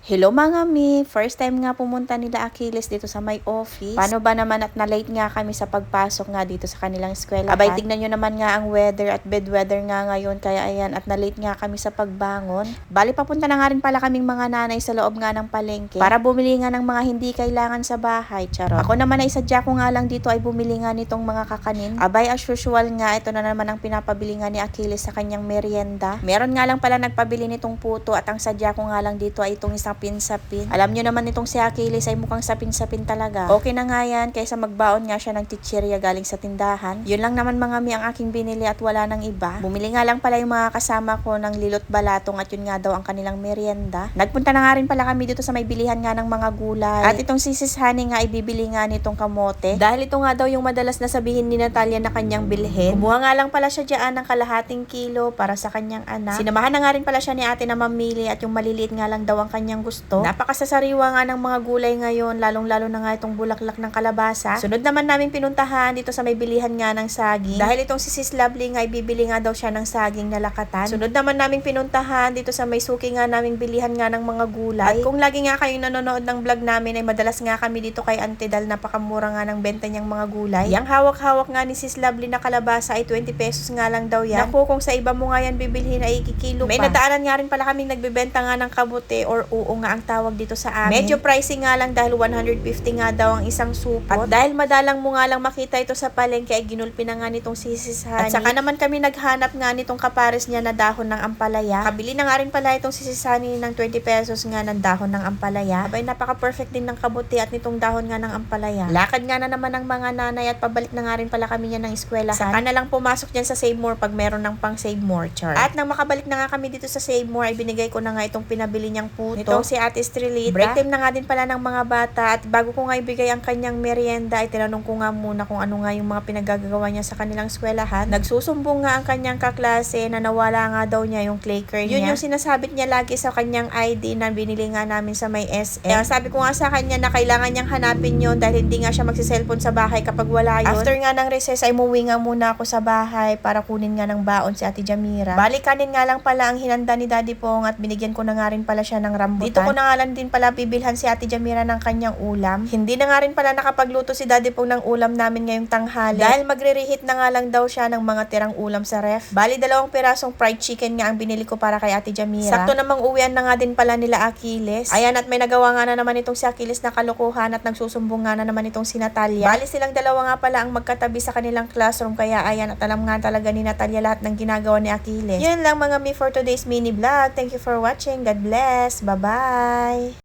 Hello mga mi, first time nga pumunta nila Achilles dito sa my office. Paano ba naman at na-late nga kami sa pagpasok nga dito sa kanilang eskwela. Abay, tignan nyo naman nga ang weather at bad weather nga ngayon. Kaya ayan, at na-late nga kami sa pagbangon. Bali, papunta na nga rin pala kaming mga nanay sa loob nga ng palengke para bumili nga ng mga hindi kailangan sa bahay. Charot. Ako naman ay sadya ko nga lang dito ay bumili nga nitong mga kakanin. Abay, as usual nga, ito na naman ang pinapabili nga ni Achilles sa kanyang merienda. Meron nga lang pala nagpabili nitong puto at ang sadya ko nga lang dito ay itong isang sapin-sapin. Alam nyo naman itong si Achilles ay mukhang sapin-sapin talaga. Okay na nga yan kaysa magbaon nga siya ng chichirya galing sa tindahan. Yun lang naman mga mi ang aking binili at wala nang iba. Bumili nga lang pala yung mga kasama ko ng lilot balatong at yun nga daw ang kanilang merienda. Nagpunta na nga rin pala kami dito sa may bilihan nga ng mga gulay. At itong si Sis Honey nga ibibili nga nitong kamote. Dahil ito nga daw yung madalas na sabihin ni Natalia na kanyang bilhin. Kumuha nga lang pala siya dyan ng kalahating kilo para sa kanyang anak. Sinamahan na nga rin pala siya ni ate na mamili at yung maliliit nga lang daw ang kanyang gusto. Napakasasariwa nga ng mga gulay ngayon, lalong-lalo na nga itong bulaklak ng kalabasa. Sunod naman namin pinuntahan dito sa may bilihan nga ng saging. Dahil itong si Sis Lovely nga ibibili nga daw siya ng saging na lakatan. Sunod naman namin pinuntahan dito sa may suki nga naming bilihan nga ng mga gulay. At kung lagi nga kayong nanonood ng vlog namin ay madalas nga kami dito kay Auntie Dal, napakamura nga ng benta niyang mga gulay. Yang hawak-hawak nga ni Sis Lovely na kalabasa ay 20 pesos nga lang daw yan. Naku, kung sa iba mo nga yan bibilhin ay ikikilo pa. May nadaanan nga rin pala kaming nagbebenta nga ng kabute or uo nga ang tawag dito sa amin. Medyo pricey nga lang dahil 150 nga daw ang isang supot. At dahil madalang mo nga lang makita ito sa palengke ay ginulpi na nga nitong si Sis Honey. At saka naman kami naghanap nga nitong kapares niya na dahon ng ampalaya. Kabili na nga rin pala itong si Sis Honey ng 20 pesos nga ng dahon ng ampalaya. Abay, napaka-perfect din ng kabuti at nitong dahon nga ng ampalaya. Lakad nga na naman ng mga nanay at pabalik na nga rin pala kami niya ng eskwelahan. Saka na lang pumasok dyan sa Save More pag meron ng pang Save More, char. At nang makabalik na nga kami dito sa Save More ay binigay ko na nga itong pinabili niyang puto. Itong si Ate Estrelita. Break time na nga din pala ng mga bata at bago ko nga ibigay ang kanyang merienda ay tinanong ko nga muna kung ano nga yung mga pinagagawa niya sa kanilang eskwelahan. Nagsusumbong nga ang kanyang kaklase na nawala nga daw niya yung claker niya. Yun yung sinasabit niya lagi sa kanyang ID na binili nga namin sa may SM. Kaya sabi ko nga sa kanya na kailangan niyang hanapin yun dahil hindi nga siya magsiselfon sa bahay kapag wala yun. After nga ng recess ay umuwi nga muna ako sa bahay para kunin nga ng baon si Ate Jamira. Balikanin nga lang pala ang hinanda ni Daddy Pong at binigyan ko na nga rin pala siya ng rambutan. Dito ko na nga lang din pala bibilhan si Ate Jamira ng kanyang ulam. Hindi na nga rin pala nakapagluto si Daddy Pong ng ulam namin ngayong tanghali dahil magre-reheat na nga lang daw siya ng mga tirang ulam sa ref. Bali, 2 pirasong fried chicken nga ang binili ko para kay Ate Jamira. Sakto namang uwian na nga din pala nila Achilles. Ayan, at may nagawa nga na naman itong si Achilles na kalokohan at nagsusumbong nga na naman itong si Natalia. Bali, silang dalawa nga pala ang magkatabi sa kanilang classroom kaya ayan, at alam nga talaga ni Natalia lahat ng ginagawa ni Achilles. Yun lang mga mi for today's mini vlog. Thank you for watching. God bless. Bye-bye.